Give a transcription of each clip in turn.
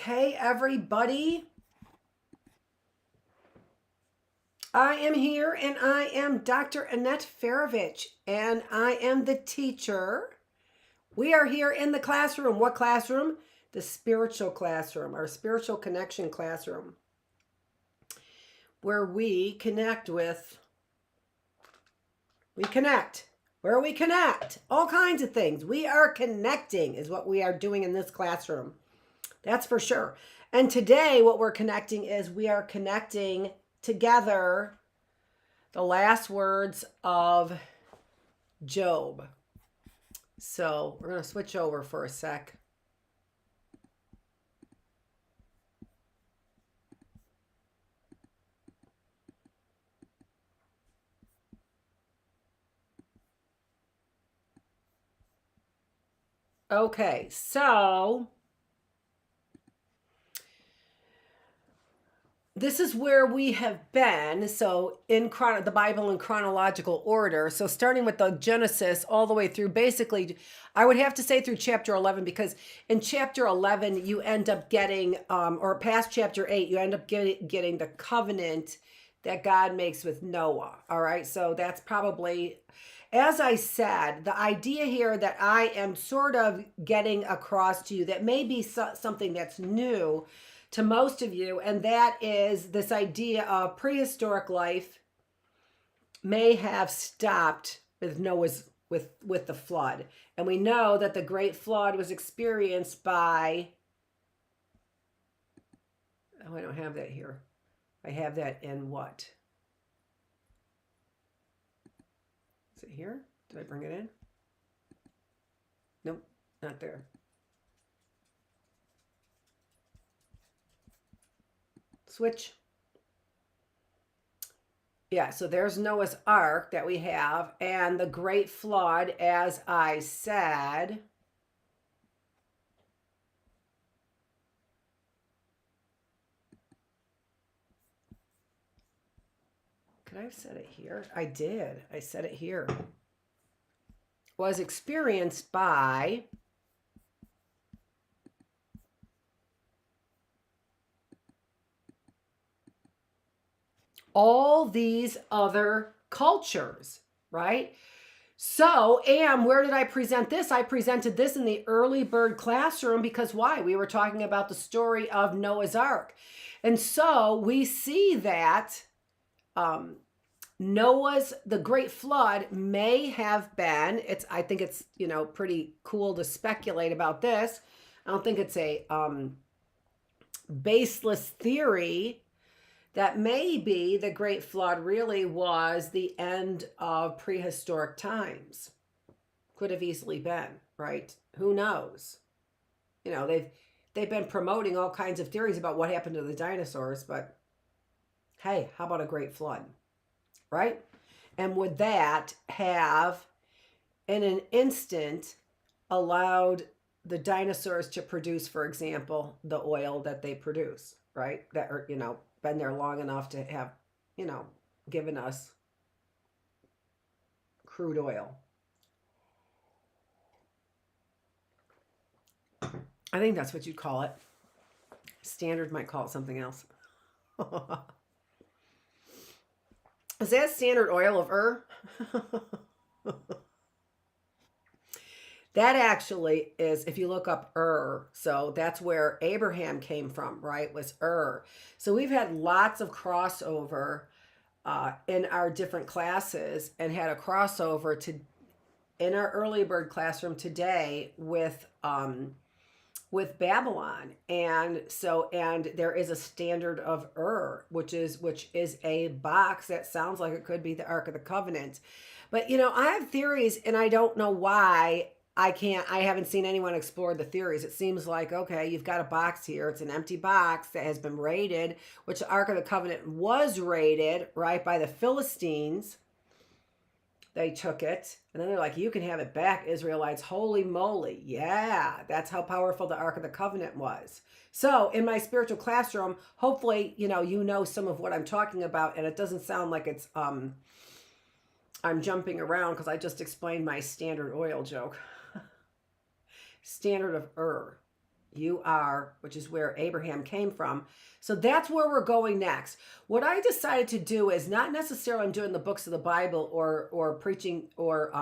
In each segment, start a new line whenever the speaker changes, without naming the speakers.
Okay, everybody. I am here and I am Dr. Annette Feravich and I am the teacher. We are here in the classroom. What classroom? The spiritual classroom, our spiritual connection classroom, where we connect where we connect all kinds of things. We are connecting is what we are doing in this classroom. That's for sure. And today what we're connecting is we are connecting together the last words of Job. So we're going to switch over for a sec. Okay, so this is where we have been. So in the Bible in chronological order. So starting with the Genesis all the way through, basically, I would have to say through chapter 11, because in chapter 11, you end up getting, or past chapter 8, you end up getting the covenant that God makes with Noah. All right. So that's probably, as I said, the idea here that I am sort of getting across to you that may be something that's new to most of you, and that is this idea of prehistoric life may have stopped with Noah's with the flood. And we know that the great flood was experienced by, oh, I don't have that here. I have that in what? Is it here? Did I bring it in? Nope, not there. Switch. Yeah, so there's Noah's Ark that we have, and the great flood, as I said. Could I have said it here? I did. I said it here. Was experienced by all these other cultures, right? So, and where did I present this? I presented this in the early bird classroom because why? We were talking about the story of Noah's Ark. And so we see that the great flood may have been, I think it's, pretty cool to speculate about this. I don't think it's a baseless theory that maybe the great flood really was the end of prehistoric times. Could have easily been, right? Who knows? They've been promoting all kinds of theories about what happened to the dinosaurs, but hey, how about a great flood? Right? And would that have, in an instant, allowed the dinosaurs to produce, for example, the oil that they produce, right? That are, been there long enough to have, given us crude oil. I think that's what you'd call it. Standard might call it something else. Is that Standard Oil of That actually is, if you look up so that's where Abraham came from, right? Was So we've had lots of crossover in our different classes, and had a crossover in our early bird classroom today with Babylon. And there is a standard of which is a box that sounds like it could be the Ark of the Covenant. But I have theories, and I don't know why I haven't seen anyone explore the theories. It seems like, okay, you've got a box here. It's an empty box that has been raided, which the Ark of the Covenant was raided, right, by the Philistines. They took it, and then they're like, you can have it back, Israelites. Holy moly. Yeah, that's how powerful the Ark of the Covenant was. So in my spiritual classroom, hopefully, you know some of what I'm talking about, and it doesn't sound like it's, I'm jumping around because I just explained my Standard Oil joke. Standard of You are, which is where Abraham came from. So that's where we're going next. What I decided to do is not necessarily I'm doing the books of the Bible or preaching or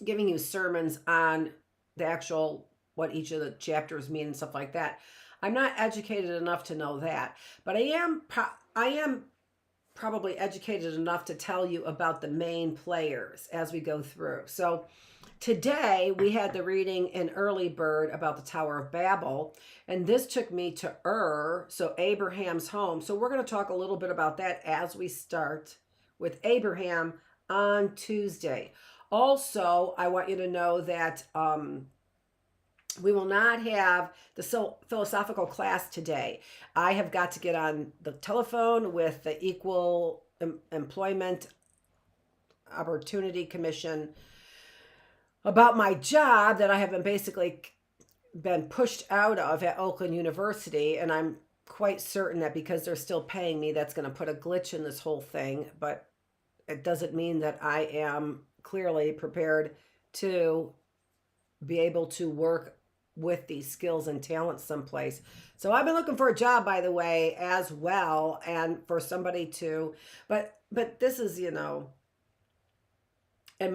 giving you sermons on the actual what each of the chapters mean and stuff like that. I'm not educated enough to know that, but I am probably educated enough to tell you about the main players as we go through. So today we had the reading in Early Bird about the Tower of Babel, and this took me to so Abraham's home. So we're going to talk a little bit about that as we start with Abraham on Tuesday. Also, I want you to know that we will not have the philosophical class today. I have got to get on the telephone with the Equal Employment Opportunity Commission about my job that I have basically been pushed out of at Oakland University. And I'm quite certain that because they're still paying me, that's going to put a glitch in this whole thing. But it doesn't mean that I am clearly prepared to be able to work with these skills and talents someplace. So I've been looking for a job, by the way, as well, and for somebody to, but this is, in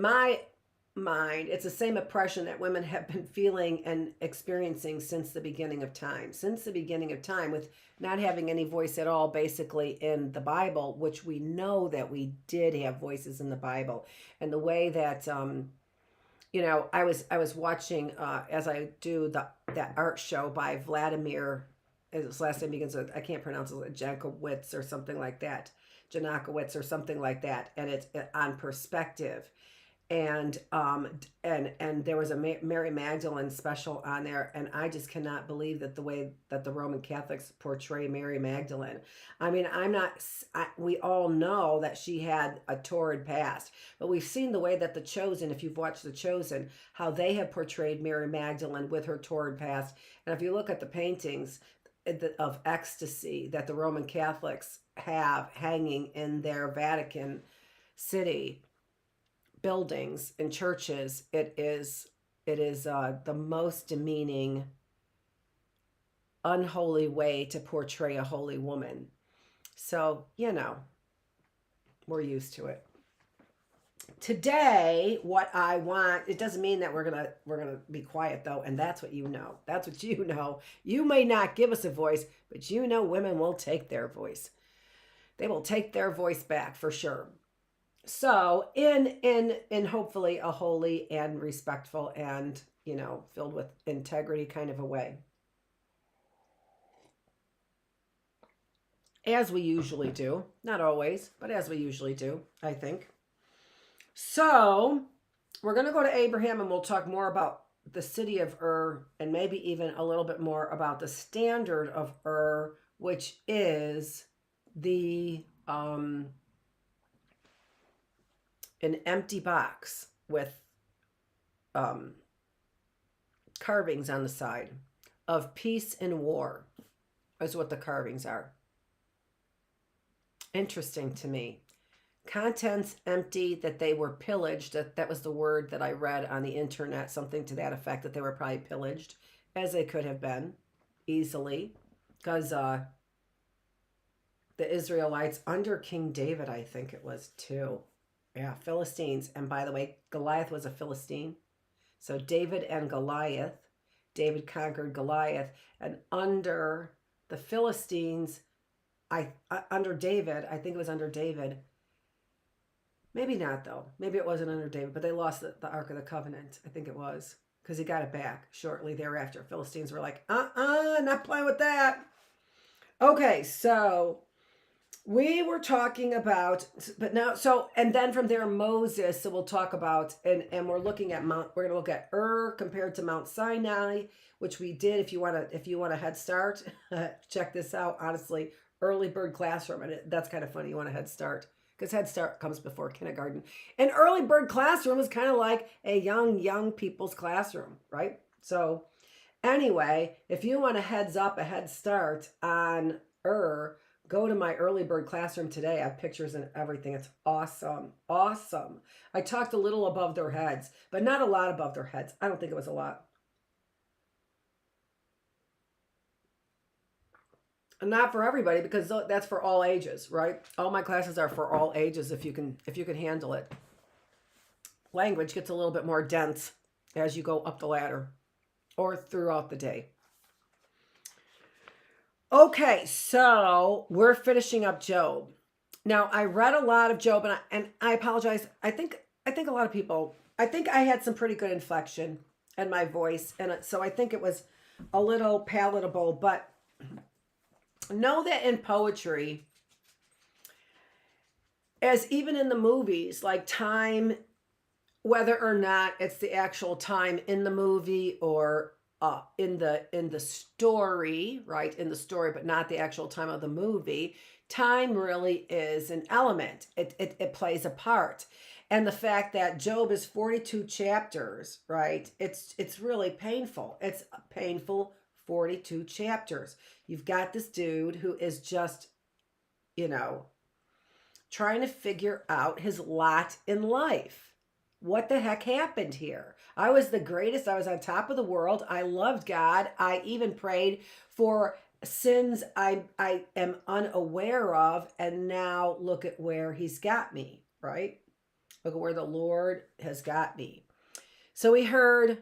my mind, it's the same oppression that women have been feeling and experiencing since the beginning of time, with not having any voice at all, basically, in the Bible, which we know that we did have voices in the Bible. And the way that I was watching as I do that art show by Vladimir. His last name begins with, I can't pronounce it, Jankowitz or something like that, Janakowitz or something like that, and it's on perspective. And there was a Mary Magdalene special on there, and I just cannot believe that the way that the Roman Catholics portray Mary Magdalene. I mean, we all know that she had a torrid past, but we've seen the way that The Chosen, if you've watched The Chosen, how they have portrayed Mary Magdalene with her torrid past. And if you look at the paintings of ecstasy that the Roman Catholics have hanging in their Vatican City buildings and churches, it is the most demeaning, unholy way to portray a holy woman. So we're used to it. Today, what I want, it doesn't mean that we're gonna be quiet though, and that's what you know. You may not give us a voice, but women will take their voice. They will take their voice back for sure. So in hopefully a holy and respectful and, filled with integrity kind of a way. As we usually do. Not always, but as we usually do, I think. So we're going to go to Abraham, and we'll talk more about the city of Ur, and maybe even a little bit more about the standard of Ur, which is an empty box with carvings on the side of peace and war, is what the carvings are. Interesting to me. Contents empty, that they were pillaged. That was the word that I read on the internet, something to that effect, that they were probably pillaged, as they could have been easily, because the Israelites under King David, I think it was too. Yeah, Philistines. And by the way, Goliath was a Philistine. So David and Goliath. David conquered Goliath. And under the Philistines, under David, I think it was under David. Maybe not, though. Maybe it wasn't under David, but they lost the Ark of the Covenant. I think it was. Because he got it back shortly thereafter. Philistines were like, not playing with that. Okay, so we were talking about, but now, and then from there, Moses, so we'll talk about, and we're looking at we're going to look at Ur compared to Mount Sinai, which we did. If you want a head start, check this out. Honestly, Early Bird Classroom, and that's kind of funny. You want a head start, because Head Start comes before kindergarten. And Early Bird Classroom is kind of like a young people's classroom, right? So anyway, if you want a head start on Ur, go to my Early Bird Classroom today. I have pictures and everything. It's awesome. Awesome. I talked a little above their heads, but not a lot above their heads. I don't think it was a lot. Not for everybody, because that's for all ages, right? All my classes are for all ages if you can handle it. Language gets a little bit more dense as you go up the ladder or throughout the day. Okay, so we're finishing up Job. Now, I read a lot of Job, and I apologize. I think a lot of people, I think I had some pretty good inflection in my voice, and so I think it was a little palatable, but know that in poetry, as even in the movies, like time, whether or not it's the actual time in the movie or in the story, right? In the story, but not the actual time of the movie, time really is an element. It plays a part. And the fact that Job is 42 chapters, right? It's really painful. It's a painful 42 chapters. You've got this dude who is just, trying to figure out his lot in life. What the heck happened here? I was the greatest. I was on top of the world. I loved God. I even prayed for sins I am unaware of. And now look at where he's got me, right? Look at where the Lord has got me. So we heard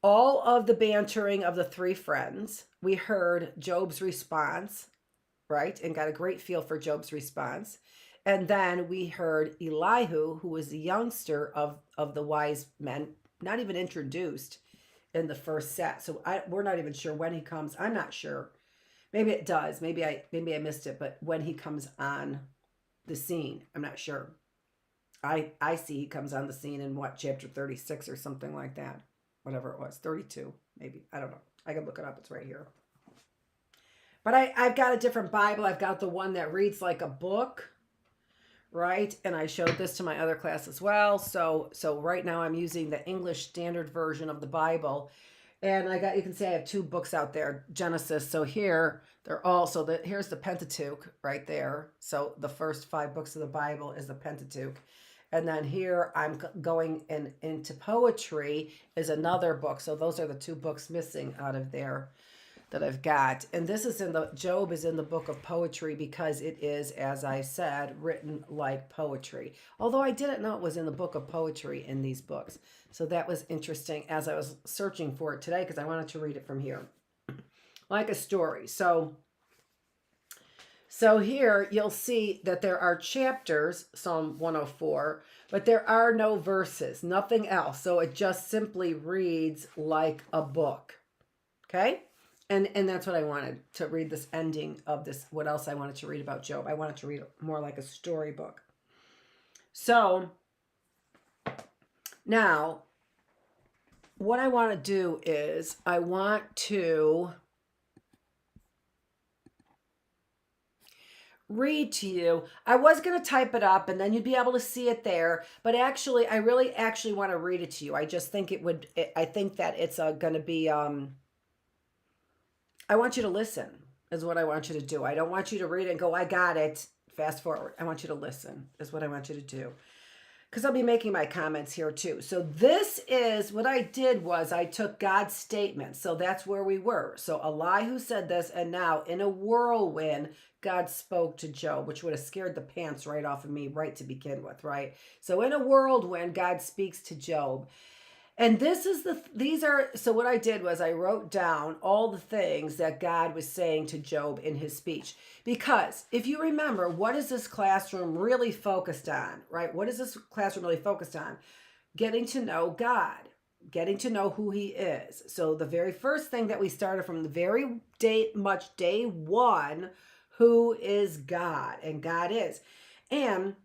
all of the bantering of the three friends. We heard Job's response, right? And got a great feel for Job's response. And then we heard Elihu, who was the youngster of the wise men, not even introduced in the first set. So we're not even sure when he comes. I'm not sure. Maybe it does. Maybe I missed it. But when he comes on the scene, I'm not sure. I see he comes on the scene in chapter 36 or something like that. Whatever it was, 32 maybe. I don't know. I can look it up. It's right here. But I've got a different Bible. I've got the one that reads like a book. Right, and I showed this to my other class as well. So right now I'm using the English Standard Version of the Bible, and you can see I have two books out there, Genesis. So here they're all. So here's the Pentateuch right there. So the first 5 books of the Bible is the Pentateuch, and then here I'm going into poetry is another book. So those are the 2 books missing out of there that I've got. And this is Job is in the book of poetry because it is, as I said, written like poetry. Although I didn't know it was in the book of poetry in these books. So that was interesting as I was searching for it today because I wanted to read it from here. Like a story. So here you'll see that there are chapters, Psalm 104, but there are no verses, nothing else. So it just simply reads like a book. Okay? And that's what I wanted to read, this ending of this. What else I wanted to read about Job? I wanted to read more like a storybook. So now what I want to do is I want to read to you. I was going to type it up and then you'd be able to see it there. But actually, I really actually want to read it to you. I just think I think that it's going to be... I want you to listen is what I want you to do. I don't want you to read it and go, I got it. Fast forward. I want you to listen is what I want you to do. Because I'll be making my comments here too. So this is what I did was I took God's statement. So that's where we were. So Elihu said this, and now in a whirlwind, God spoke to Job, which would have scared the pants right off of me right to begin with, right? So in a whirlwind, God speaks to Job. And so what I did was I wrote down all the things that God was saying to Job in his speech. Because if you remember, what is this classroom really focused on, right? What is this classroom really focused on? Getting to know God, getting to know who he is. So the very first thing that we started from the very day one, who is God? And God is. And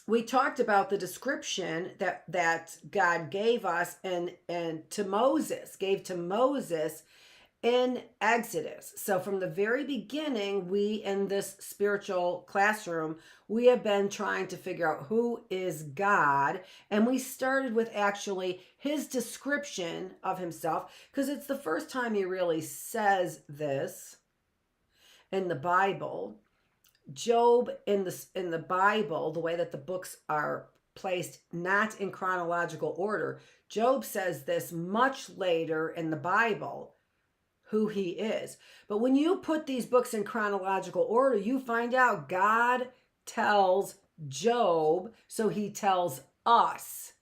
we talked about the description that God gave us and gave to Moses in Exodus. So from the very beginning, we in this spiritual classroom, we have been trying to figure out who is God. And we started with actually his description of himself, because it's the first time he really says this in the Bible. Job in the Bible, the way that the books are placed, not in chronological order, Job says this much later in the Bible. who he is. But when you put these books in chronological order, you find out God tells Job, so he tells us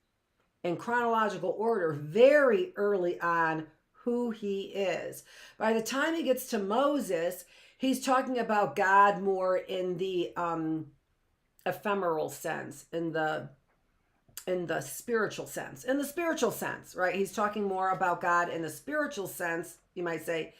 in chronological order very early on who he is. By the time he gets to Moses, he's talking about God more in the ephemeral sense, in the spiritual sense. In the spiritual sense, right? He's talking more about God in the spiritual sense, you might say.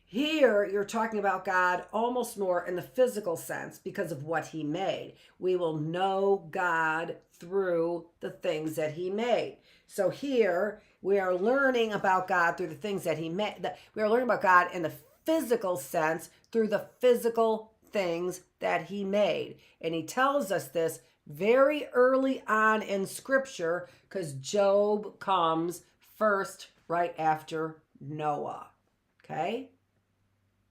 Here, you're talking about God almost more in the physical sense because of what he made. We will know God through the things that he made. So here, we are learning about God through the things that he made. We are learning about God in the physical sense through the physical things that he made. And he tells us this very early on in scripture because Job comes first right after Noah. Okay?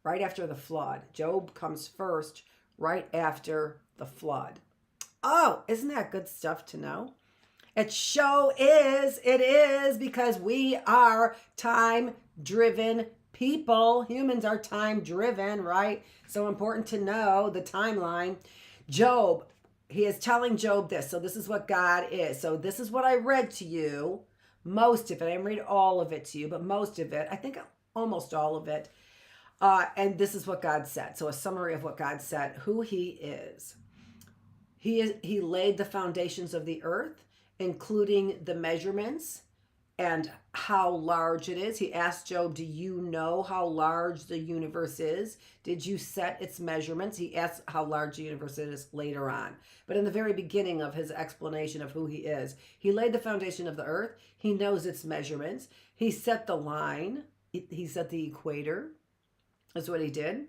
Right after the flood. Job comes first right after the flood. Oh, isn't that good stuff to know? It is because we are time-driven people. Humans are time-driven, right? So important to know the timeline. Job, he is telling Job this. So this is what God is. So this is what I read to you. Most of it. I didn't read all of it to you, but most of it. I think almost all of it. And this is what God said. So a summary of what God said, who he is. He laid the foundations of the earth, including the measurements and how large it is. He asked Job, do you know how large the universe is? Did you set its measurements? He asked how large the universe is later on. But in the very beginning of his explanation of who he is, he laid the foundation of the earth. He knows its measurements. He set the line. He set the equator. That's what he did.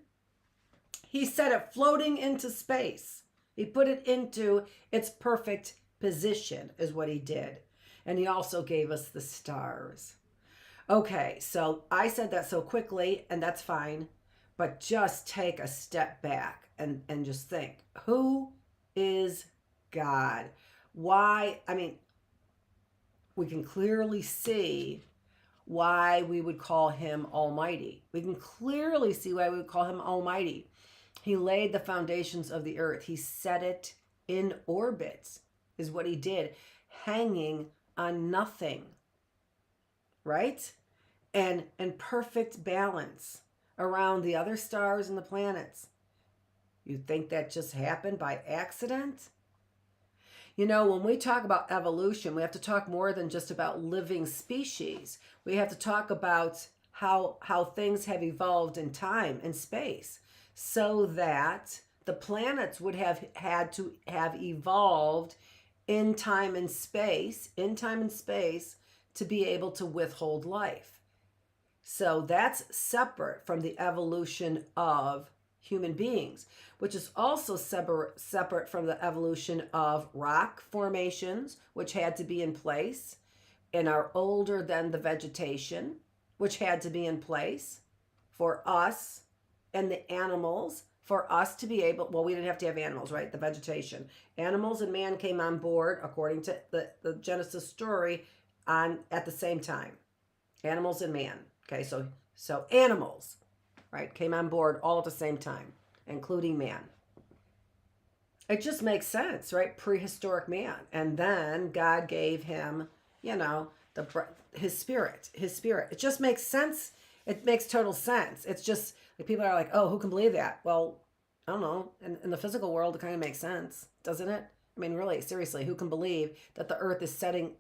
He set it floating into space. He put it into its perfect position is what he did. And he also gave us the stars. Okay, so I said that so quickly, and that's fine. But just take a step back and just think, who is God? Why? I mean, we can clearly see why we would call him Almighty. We can clearly see why we would call him Almighty. He laid the foundations of the earth. He set it in orbit, is what he did, hanging on nothing, right? And in perfect balance around the other stars and the planets. You think that just happened by accident? You know, when we talk about evolution, we have to talk more than just about living species. We have to talk about how things have evolved in time and space so that the planets would have had to have evolved in time and space to be able to withhold life. So that's separate from the evolution of human beings, which is also separate from the evolution of rock formations, which had to be in place and are older than the vegetation, which had to be in place for us and the animals, for us to be able, well, we didn't have to have animals, right? The vegetation. Animals and man came on board, according to the Genesis story, at the same time. Animals and man. Okay, so animals, right, came on board all at the same time, including man. It just makes sense, right? Prehistoric man. And then God gave him, his spirit. It just makes sense. It makes total sense. It's just, like, people are like, oh, who can believe that? Well, I don't know. In the physical world, it kind of makes sense, doesn't it? I mean, really, seriously, who can believe that the earth is setting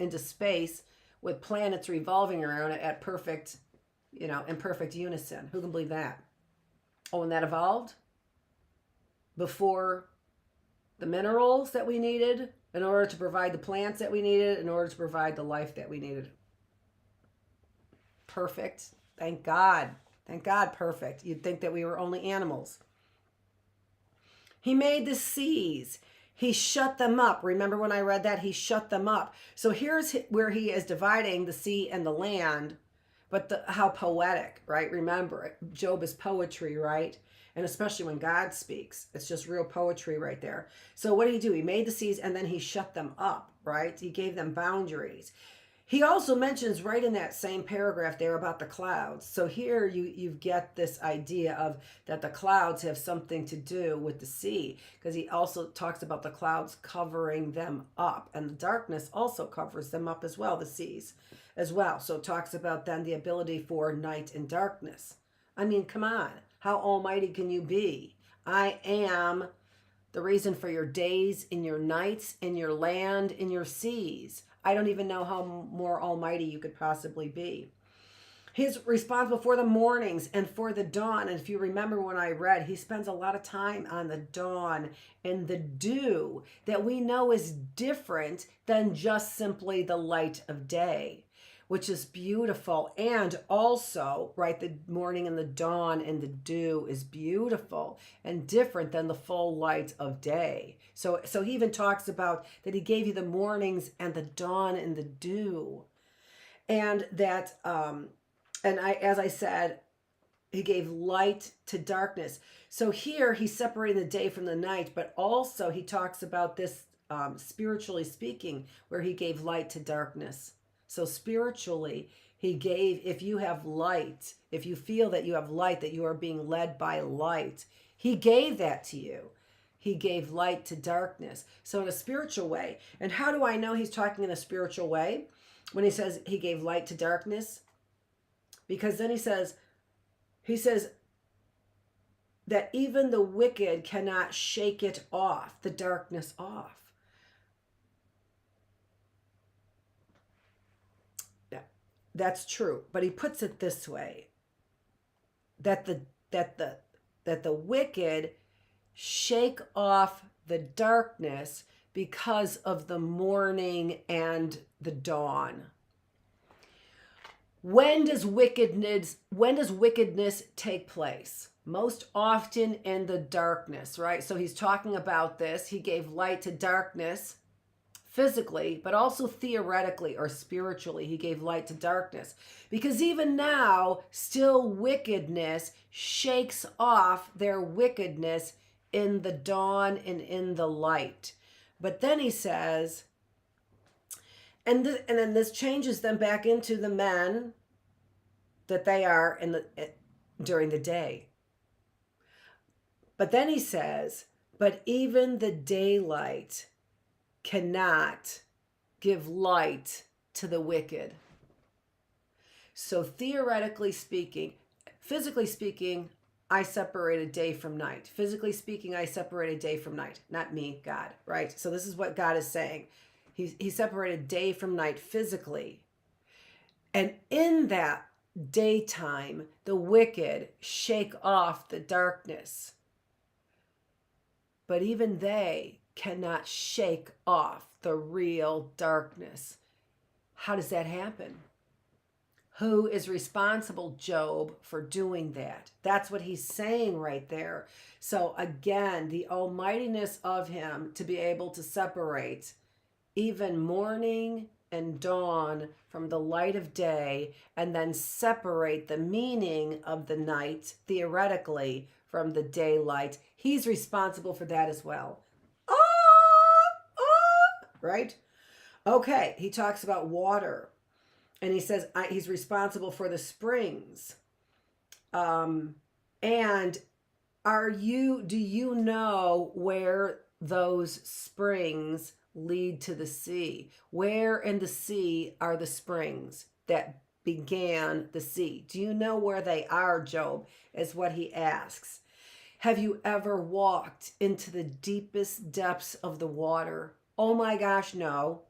into space with planets revolving around it at perfect, in perfect unison? Who can believe that? Oh, and that evolved before the minerals that we needed in order to provide the plants that we needed, in order to provide the life that we needed. Perfect. Thank God. Thank God, perfect. You'd think that we were only animals. He made the seas. He shut them up. Remember when I read that? He shut them up. So here's where he is dividing the sea and the land, but how poetic, right? Remember, Job is poetry, right? And especially when God speaks, it's just real poetry right there. So what did he do? He made the seas and then he shut them up, right? He gave them boundaries. He also mentions right in that same paragraph there about the clouds. So here you get this idea of that the clouds have something to do with the sea, because he also talks about the clouds covering them up, and the darkness also covers them up as well, the seas as well. So it talks about then the ability for night and darkness. I mean, come on. How almighty can you be? I am the reason for your days and your nights and your land and your seas. I don't even know how more almighty you could possibly be. He's responsible for the mornings and for the dawn. And if you remember when I read, he spends a lot of time on the dawn and the dew that we know is different than just simply the light of day, which is beautiful. And also, right, the morning and the dawn and the dew is beautiful and different than the full light of day. So he even talks about that he gave you the mornings and the dawn and the dew. And that, as I said, he gave light to darkness. So here he's separating the day from the night, but also he talks about this spiritually speaking, where he gave light to darkness. So spiritually, he gave, if you have light, if you feel that you have light, that you are being led by light, he gave that to you. He gave light to darkness. So in a spiritual way. And how do I know he's talking in a spiritual way? When he says he gave light to darkness? Because then he says that even the wicked cannot shake it off, the darkness off. That's true, but he puts it this way: that the wicked shake off the darkness because of the morning and the dawn. When does wickedness take place? Most often in the darkness, right? So he's talking about this. He gave light to darkness physically, but also theoretically or spiritually, he gave light to darkness. Because even now, still wickedness shakes off their wickedness in the dawn and in the light. But then he says, and then this changes them back into the men that they are during the day. But then he says, but even the daylight cannot give light to the wicked. So theoretically speaking, physically speaking, I separated day from night. Physically speaking, I separated day from night. Not me, God, right? So this is what God is saying. He separated day from night physically. And in that daytime, the wicked shake off the darkness. But even they cannot shake off the real darkness. How does that happen? Who is responsible, Job, for doing that? That's what he's saying right there. So again, the almightiness of him to be able to separate even morning and dawn from the light of day, and then separate the meaning of the night theoretically from the daylight. He's responsible for that as well. Right? Okay, he talks about water, and he says he's responsible for the springs. And do you know where those springs lead to the sea? Where in the sea are the springs that began the sea? Do you know where they are, Job? Is what he asks. Have you ever walked into the deepest depths of the water? Oh my gosh, no.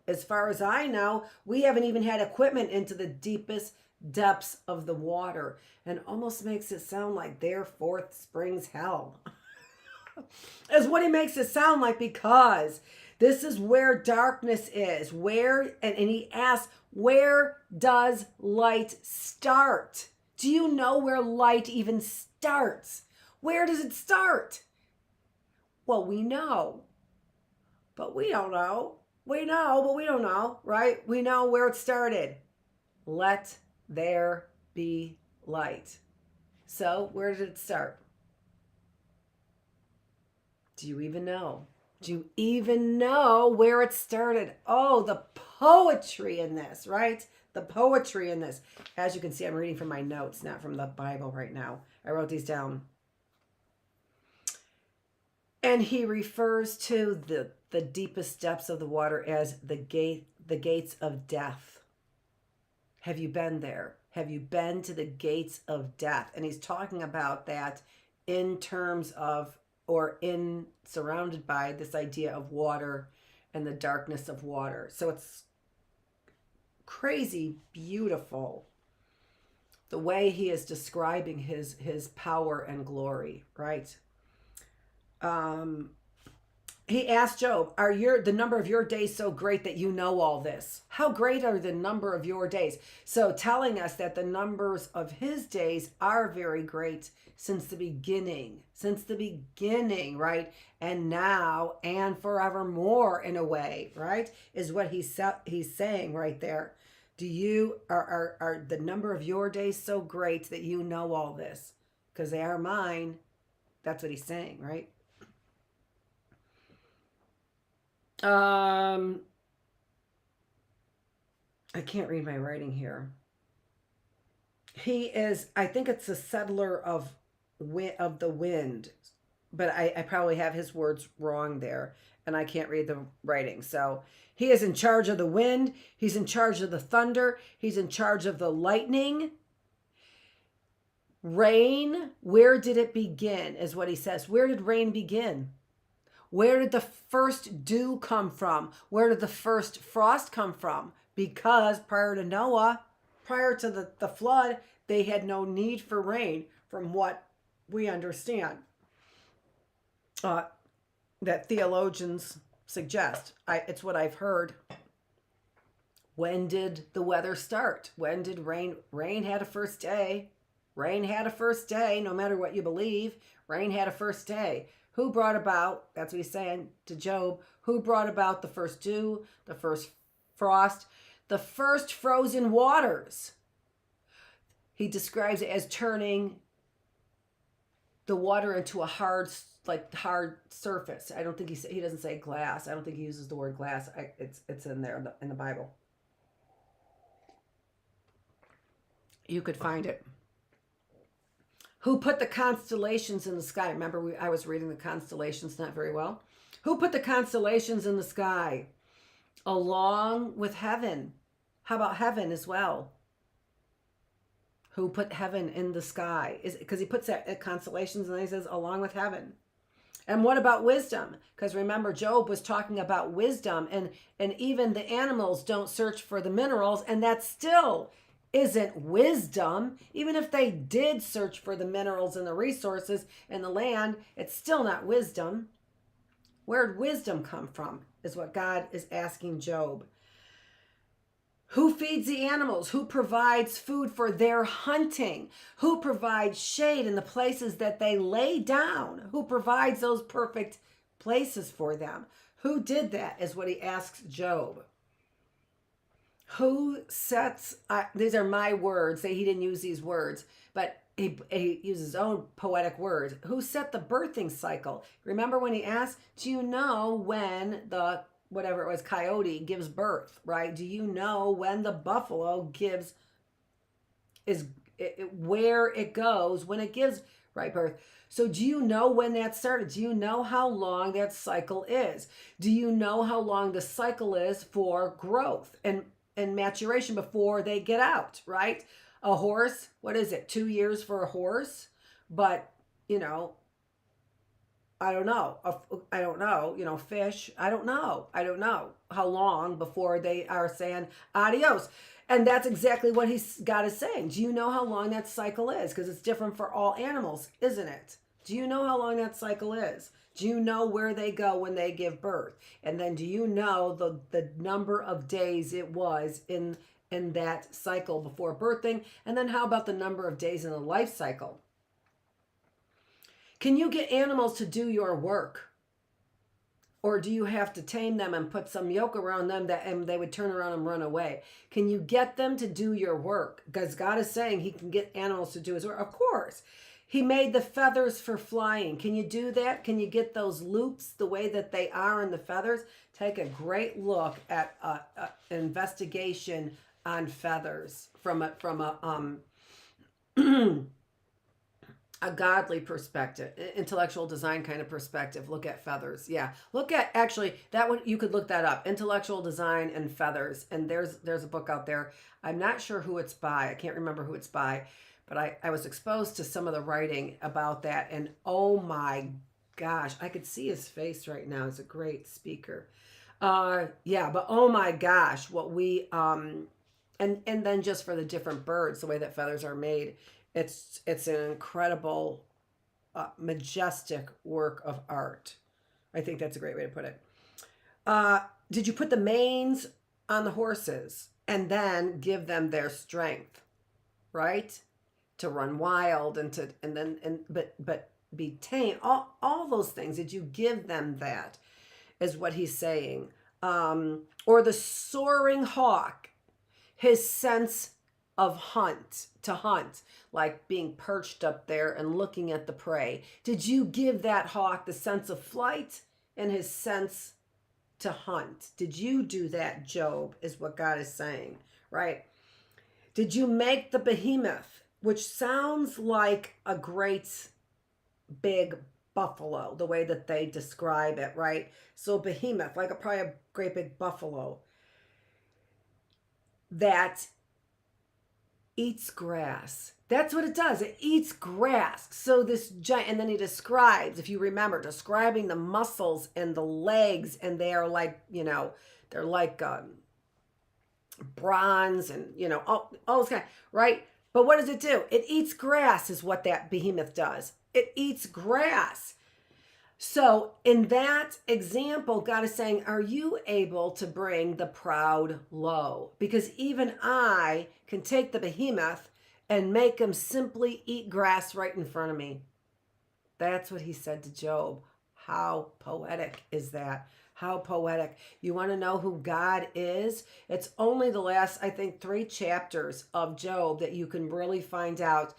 As far as I know, we haven't even had equipment into the deepest depths of the water. And almost makes it sound like therefore springs hell. Is what he makes it sound like, because this is where darkness is. And he asks, where does light start? Do you know where light even starts? Where does it start? Well, we know, but we don't know. We know, but we don't know, right? We know where it started. Let there be light. So where did it start? Do you even know? Do you even know where it started? Oh, the poetry in this, right? The poetry in this. As you can see, I'm reading from my notes, not from the Bible right now. I wrote these down. And he refers to the deepest depths of the water as the gates of death. Have you been there? Have you been to the gates of death? And he's talking about that in terms of, or in surrounded by this idea of water and the darkness of water. So it's crazy beautiful the way he is describing his power and glory, right? He asked Job, are the number of your days so great that you know all this? How great are the number of your days? So telling us that the numbers of his days are very great since the beginning, right? And now and forevermore, in a way, right? Is what he's saying right there. Are the number of your days so great that you know all this? Because they are mine. That's what he's saying, right? I can't read my writing here. He is, I think it's a settler of the wind, but I probably have his words wrong there, and I can't read the writing. So he is in charge of the wind. He's in charge of the thunder. He's in charge of the lightning. Rain, where did it begin, is what he says. Where did rain begin? Where did the first dew come from? Where did the first frost come from? Because prior to Noah, prior to the flood, they had no need for rain, from what we understand. That theologians suggest. It's what I've heard. When did the weather start? When did rain? Rain had a first day. Rain had a first day, no matter what you believe. Rain had a first day. Who brought about, that's what he's saying to Job, who brought about the first dew, the first frost, the first frozen waters? He describes it as turning the water into a hard surface. I don't think he doesn't say glass. I don't think he uses the word glass. It's in there in the Bible. You could find it. Who put the constellations in the sky? Remember, I was reading the constellations not very well. Who put the constellations in the sky? Along with heaven. How about heaven as well? Who put heaven in the sky? Because he puts that constellations and then he says along with heaven. And what about wisdom? Because remember, Job was talking about wisdom, and even the animals don't search for the minerals, and that still isn't wisdom. Even if they did search for the minerals and the resources and the land, it's still not wisdom. Where'd wisdom come from is what God is asking Job. Who feeds the animals? Who provides food for their hunting? Who provides shade in the places that they lay down? Who provides those perfect places for them? Who did that is what he asks Job. Who sets, these are my words, he didn't use these words, but he uses his own poetic words. Who set the birthing cycle? Remember when he asked, do you know when the, whatever it was, coyote gives birth, right? Do you know when the buffalo where it goes when it gives right birth? So do you know when that started? Do you know how long that cycle is? Do you know how long the cycle is for growth and maturation before they get out, right? A horse, what is it? 2 years for a horse? But, I don't know. Fish, I don't know how long before they are saying adios. And that's exactly what God is saying. Do you know how long that cycle is? Because it's different for all animals, isn't it? Do you know how long that cycle is? Do you know where they go when they give birth? And then do you know the number of days it was in that cycle before birthing? And then how about the number of days in the life cycle? Can you get animals to do your work? Or do you have to tame them and put some yoke around them and they would turn around and run away? Can you get them to do your work? Because God is saying he can get animals to do his work. Of course. He made the feathers for flying. Can you do that? Can you get those loops the way that they are in the feathers? Take a great look at an investigation on feathers from a godly perspective, intellectual design kind of perspective. Look at feathers. Yeah. Look at, actually, that one, you could look that up. Intellectual design and feathers. And there's a book out there. I'm not sure who it's by. I can't remember who it's by, but I was exposed to some of the writing about that. And oh my gosh, I could see his face right now. He's a great speaker. Yeah, but oh my gosh, what we, and then just for the different birds, the way that feathers are made, it's an incredible, majestic work of art. I think that's a great way to put it. Did you put the manes on the horses and then give them their strength, right? To run wild but be tame. All those things. Did you give them that? Is what he's saying. Or the soaring hawk, his sense of to hunt, like being perched up there and looking at the prey. Did you give that hawk the sense of flight and his sense to hunt? Did you do that, Job, is what God is saying, right? Did you make the behemoth, which sounds like a great big buffalo, the way that they describe it, right? So behemoth, like probably a great big buffalo that eats grass. That's what it does. It eats grass. So this giant, and then he describes, if you remember, describing the muscles and the legs, and they are like, they're like bronze and, all this kind, right? But what does it do? It eats grass is what that behemoth does. It eats grass. So in that example, God is saying, are you able to bring the proud low? Because even I can take the behemoth and make him simply eat grass right in front of me. That's what he said to Job. How poetic is that? How poetic. You want to know who God is? It's only the last, I think, 3 chapters of Job that you can really find out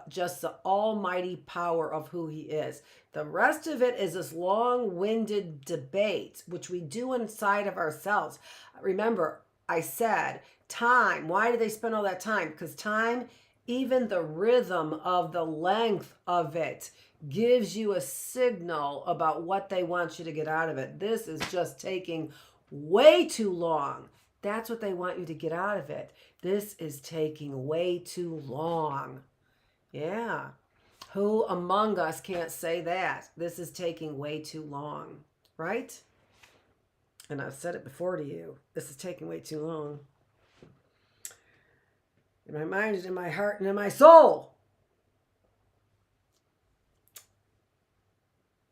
just the almighty power of who he is. The rest of it is this long-winded debate, which we do inside of ourselves. Remember, I said time. Why do they spend all that time? Because time, even the rhythm of the length of it, gives you a signal about what they want you to get out of it. This is just taking way too long. That's what they want you to get out of it. This is taking way too long. Yeah. Who among us can't say that? This is taking way too long, right? And I've said it before to you. This is taking way too long. In my mind and in my heart and in my soul.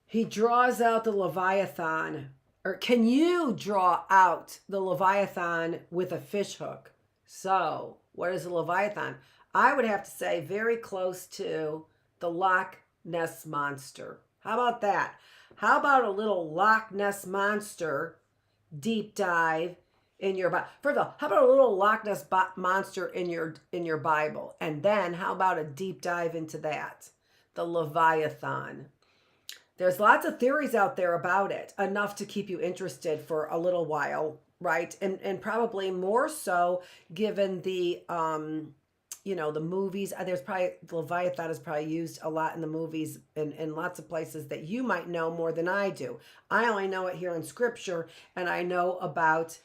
He draws out the Leviathan. Or can you draw out the Leviathan with a fish hook? So, what is a Leviathan? I would have to say very close to the Loch Ness Monster. How about that? How about a little Loch Ness Monster deep dive in your Bible? First of all, how about a little Loch Ness Monster in your Bible? And then how about a deep dive into that? The Leviathan. There's lots of theories out there about it, enough to keep you interested for a little while, right? And probably more so given the the movies. There's probably, Leviathan is probably used a lot in the movies in lots of places that you might know more than I do. I only know it here in scripture, and I know about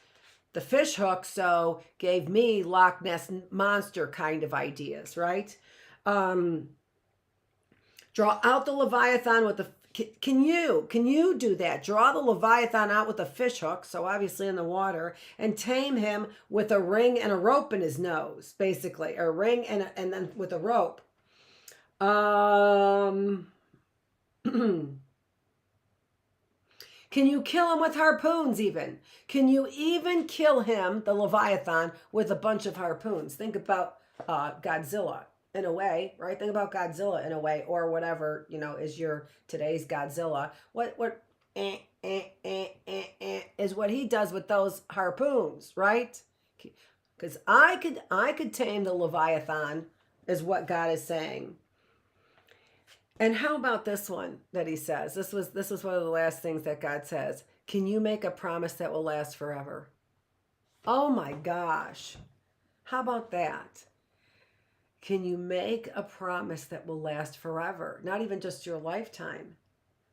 the fish hook, so gave me Loch Ness Monster kind of ideas, right? Draw out the Leviathan with the, can you do that? Draw the Leviathan out with a fish hook, so obviously in the water, and tame him with a ring and a rope in his nose, basically, or a ring and then with a rope. Can you kill him with harpoons even? Can you even kill him, the Leviathan, with a bunch of harpoons? Think about Godzilla. In a way, right? Think about Godzilla in a way, or whatever, is your today's Godzilla. What is what he does with those harpoons, right? Because I could tame the Leviathan, is what God is saying. And how about this one that he says? This was one of the last things that God says. Can you make a promise that will last forever? Oh my gosh. How about that? Can you make a promise that will last forever? Not even just your lifetime,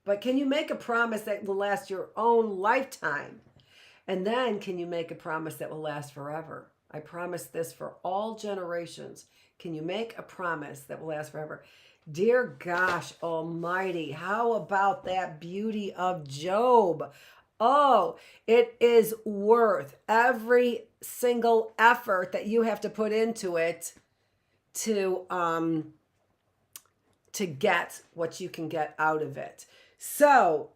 but can you make a promise that will last your own lifetime? And then can you make a promise that will last forever? I promise this for all generations. Can you make a promise that will last forever? Dear gosh almighty, how about that beauty of Job? Oh, it is worth every single effort that you have to put into it to get what you can get out of it. So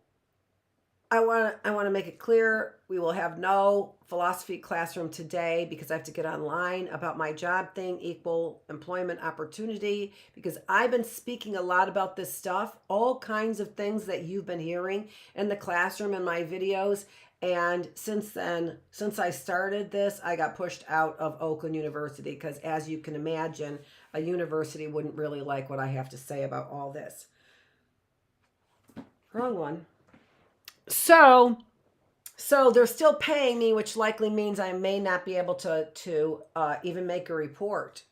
I want to make it clear we will have no philosophy classroom today because I have to get online about my job thing, equal employment opportunity, because I've been speaking a lot about this stuff, all kinds of things that you've been hearing in the classroom in my videos. And since then, since I started this, I got pushed out of Oakland University because, as you can imagine, a university wouldn't really like what I have to say about all this. Wrong one. So they're still paying me, which likely means I may not be able to even make a report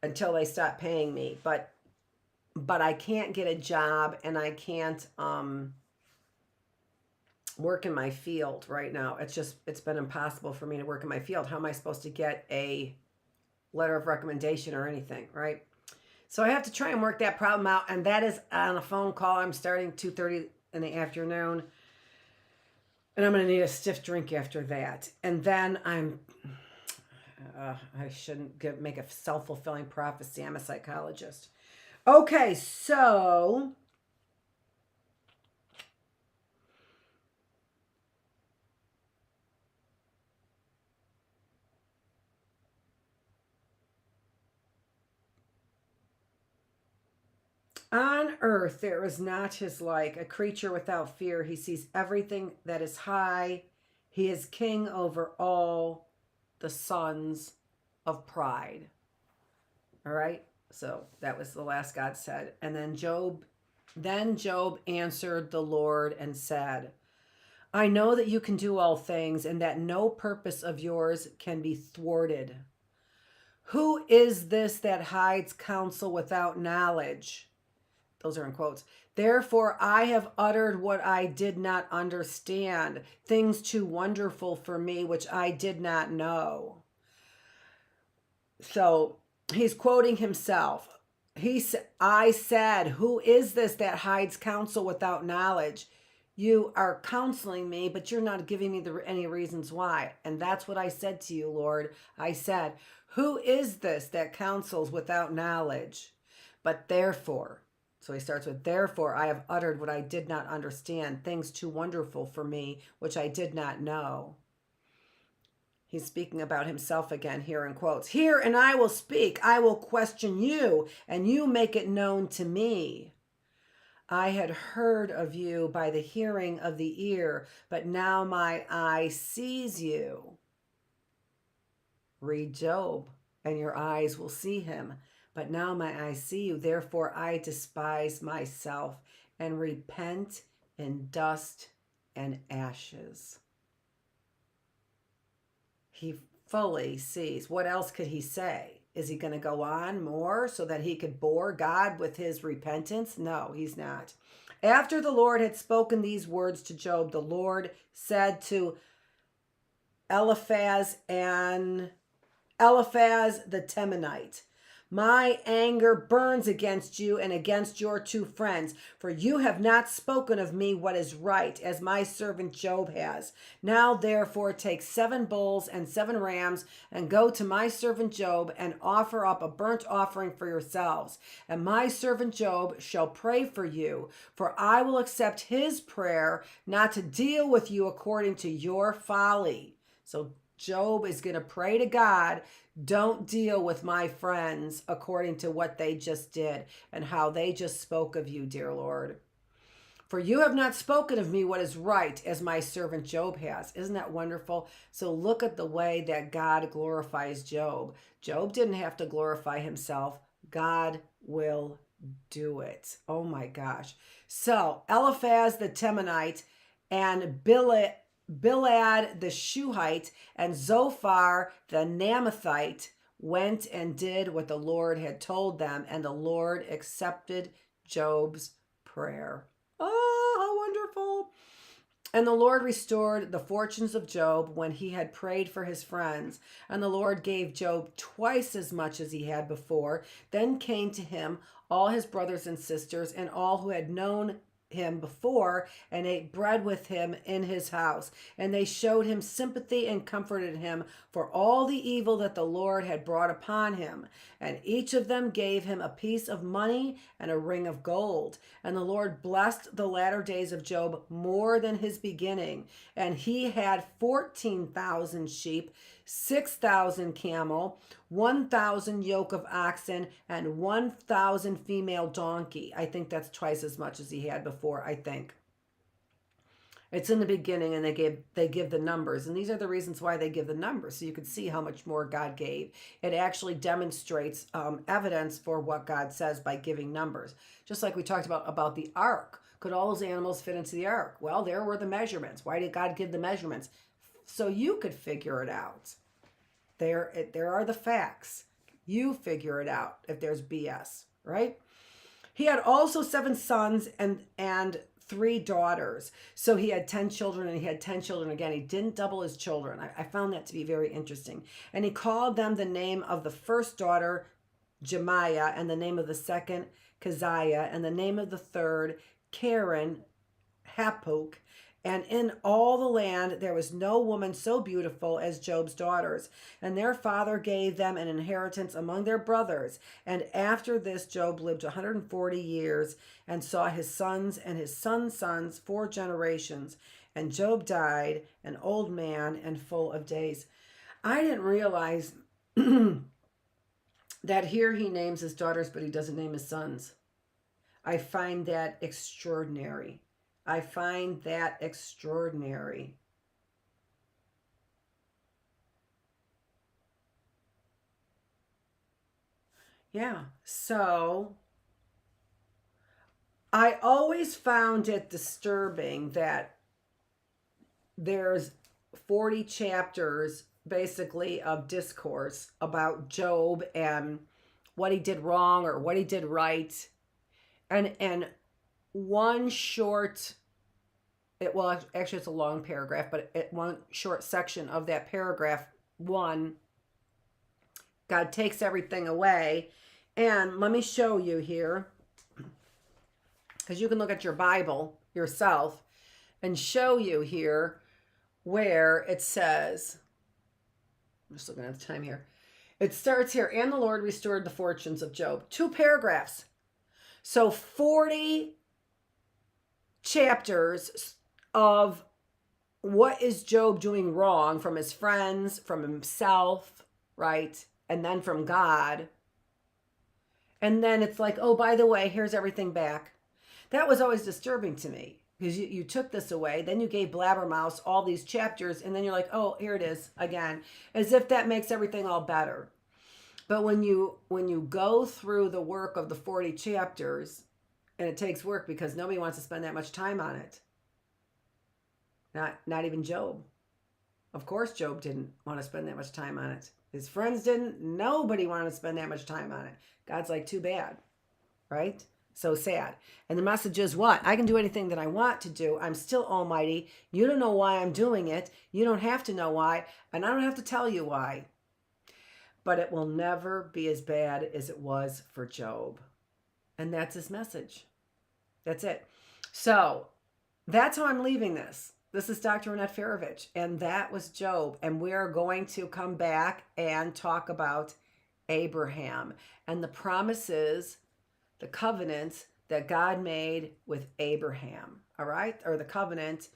until they stop paying me. But I can't get a job, and I can't work in my field right now. It's been impossible for me to work in my field. How am I supposed to get a letter of recommendation or anything, right? So I have to try and work that problem out, and that is on a phone call. I'm starting 2:30 in the afternoon. And I'm going to need a stiff drink after that. And then I shouldn't make a self-fulfilling prophecy. I'm a psychologist. Okay, so on earth there is not his like, a creature without fear. He sees everything that is high. He is king over all the sons of pride. All right, so that was the last God said. And then Job answered the Lord and said, I know that you can do all things and that no purpose of yours can be thwarted. Who is this that hides counsel without knowledge? Those are in quotes. Therefore, I have uttered what I did not understand, things too wonderful for me, which I did not know. So he's quoting himself. I said, who is this that hides counsel without knowledge? You are counseling me, but you're not giving me any reasons why. And that's what I said to you, Lord. I said, who is this that counsels without knowledge? But therefore, so he starts with, therefore, I have uttered what I did not understand, things too wonderful for me, which I did not know. He's speaking about himself again here in quotes. Hear and I will speak. I will question you, and you make it known to me. I had heard of you by the hearing of the ear, but now my eye sees you. Read Job, and your eyes will see him. But now my eyes see you. Therefore I despise myself and repent in dust and ashes. He fully sees. What else could he say? Is he going to go on more so that he could bore God with his repentance? No, he's not. After the Lord had spoken these words to Job, the Lord said to Eliphaz the Temanite, my anger burns against you and against your two friends, for you have not spoken of me what is right, as my servant Job has. Now therefore take 7 bulls and 7 rams, and go to my servant Job, and offer up a burnt offering for yourselves. And my servant Job shall pray for you, for I will accept his prayer, not to deal with you according to your folly. So Job is going to pray to God, don't deal with my friends according to what they just did and how they just spoke of you, dear Lord. For you have not spoken of me what is right, as my servant Job has. Isn't that wonderful? So look at the way that God glorifies Job. Job didn't have to glorify himself. God will do it. Oh my gosh. So Eliphaz the Temanite and Bilad the Shuhite and Zophar the Naamathite went and did what the Lord had told them, and the Lord accepted Job's prayer. Oh, how wonderful. And the Lord restored the fortunes of Job when he had prayed for his friends. And the Lord gave Job twice as much as he had before. Then came to him all his brothers and sisters and all who had known him before and ate bread with him in his house. And they showed him sympathy and comforted him for all the evil that the Lord had brought upon him. And each of them gave him a piece of money and a ring of gold. And the Lord blessed the latter days of Job more than his beginning. And he had 14,000 sheep, 6,000 camel, 1,000 yoke of oxen, and 1,000 female donkey. I think that's twice as much as he had before, I think. It's in the beginning, and they give the numbers, and these are the reasons why they give the numbers, so you can see how much more God gave. It actually demonstrates evidence for what God says by giving numbers. Just like we talked about the ark. Could all those animals fit into the ark? Well, there were the measurements. Why did God give the measurements? So you could figure it out. There are the facts. You figure it out if there's BS, right? He had also 7 sons and 3 daughters. So he had 10 children, and he had 10 children again. He didn't double his children. I found that to be very interesting. And he called them the name of the first daughter, Jemiah, and the name of the second, Keziah, and the name of the third, Karen, Hapuk. And in all the land there was no woman so beautiful as Job's daughters. And their father gave them an inheritance among their brothers. And after this Job lived 140 years and saw his sons and his sons' sons 4 generations. And Job died an old man and full of days. I didn't realize that here he names his daughters, but he doesn't name his sons. I find that extraordinary. I find that extraordinary. Yeah, so I always found it disturbing that there's 40 chapters basically of discourse about Job and what he did wrong or what he did right. And one short, actually it's a long paragraph, but one short section of that paragraph 1, God takes everything away. And let me show you here, because you can look at your Bible yourself and show you here where it says, I'm just looking at the time here. It starts here, and the Lord restored the fortunes of Job. 2 paragraphs. So 40 chapters of what is Job doing wrong from his friends, from himself, right? And then from God. And then it's like, oh, by the way, here's everything back. That was always disturbing to me, because you took this away, then you gave Blabbermouth all these chapters, and then you're like, oh, here it is again, as if that makes everything all better. But when you go through the work of the 40 chapters, and it takes work because nobody wants to spend that much time on it. Not even Job. Of course Job didn't want to spend that much time on it. His friends didn't. Nobody wanted to spend that much time on it. God's like, too bad, right? So sad. And the message is what? I can do anything that I want to do. I'm still almighty. You don't know why I'm doing it. You don't have to know why. And I don't have to tell you why. But it will never be as bad as it was for Job. And that's his message. That's it. So that's how I'm leaving this. This is Dr. Annette Feravich, and that was Job. And we are going to come back and talk about Abraham and the promises, the covenant that God made with Abraham. All right? Or the covenant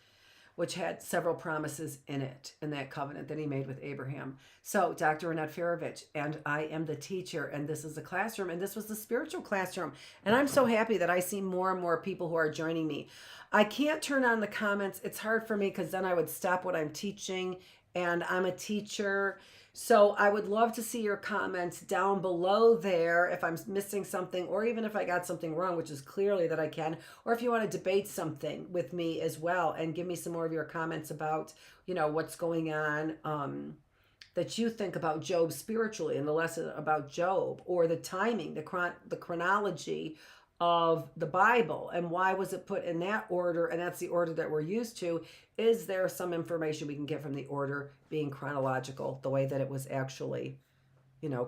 which had several promises in it, in that covenant that he made with Abraham. So, Dr. Annette Feravich, and I am the teacher, and this is the classroom, and this was the spiritual classroom. And I'm so happy that I see more and more people who are joining me. I can't turn on the comments. It's hard for me because then I would stop what I'm teaching, and I'm a teacher. So I would love to see your comments down below there if I'm missing something, or even if I got something wrong, which is clearly that I can, or if you want to debate something with me as well and give me some more of your comments about, what's going on, that you think about Job spiritually and the lesson about Job, or the timing, the chronology of the Bible, and why was it put in that order, and that's the order that we're used to. Is there some information we can get from the order being chronological, the way that it was actually,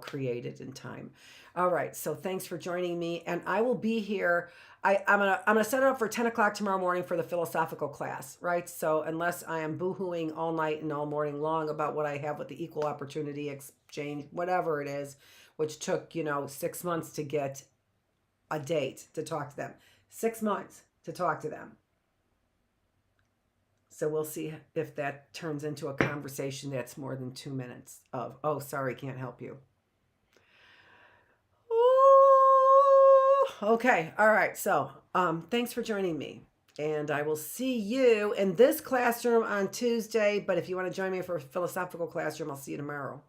created in time? All right, so thanks for joining me, and I will be here. I'm gonna set it up for 10 o'clock tomorrow morning for the philosophical class, right? So unless I am boohooing all night and all morning long about what I have with the equal opportunity exchange, whatever it is, which took 6 months to get a date to talk to them. 6 months to talk to them. So we'll see if that turns into a conversation that's more than 2 minutes of, oh, sorry, can't help you. Ooh, okay. All right. So thanks for joining me. And I will see you in this classroom on Tuesday. But if you want to join me for a philosophical classroom, I'll see you tomorrow.